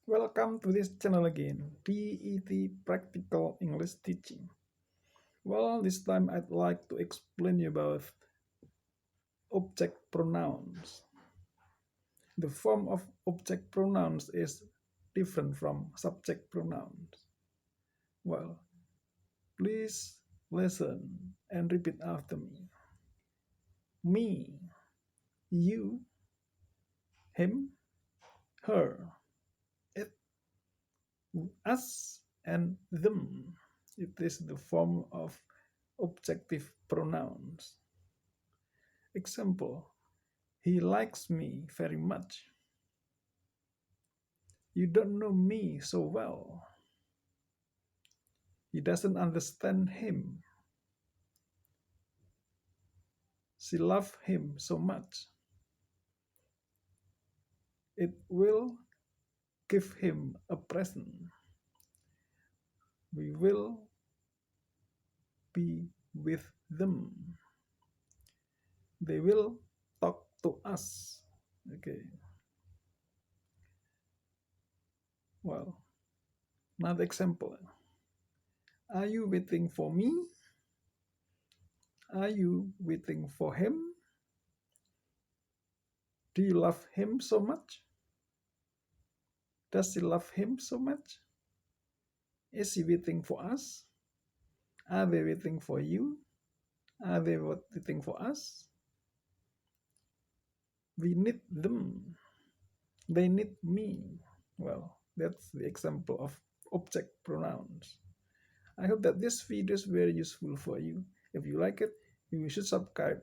Welcome to this channel again, PET Practical English Teaching. Well, this time I'd like to explain you about object pronouns. The form of object pronouns is different from subject pronouns. Well, please listen and repeat after me. Me, you, him, her, it, us, and them. It is the form of objective pronouns. Example, he likes me very much. You don't know me so well. He doesn't understand him. She loves him so much. It will give him a present. We will be with them. They will talk to us. Okay. Well, another example. Are you waiting for me? Are you waiting for him? Do you love him so much? Does she love him so much? Is she waiting for us? Are they waiting for you? Are they waiting for us? We need them. They need me. Well, that's the example of object pronouns. I hope that this video is very useful for you. If you like it, you should subscribe,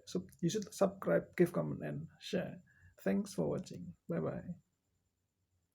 give comment, and share. Thanks for watching. Bye bye.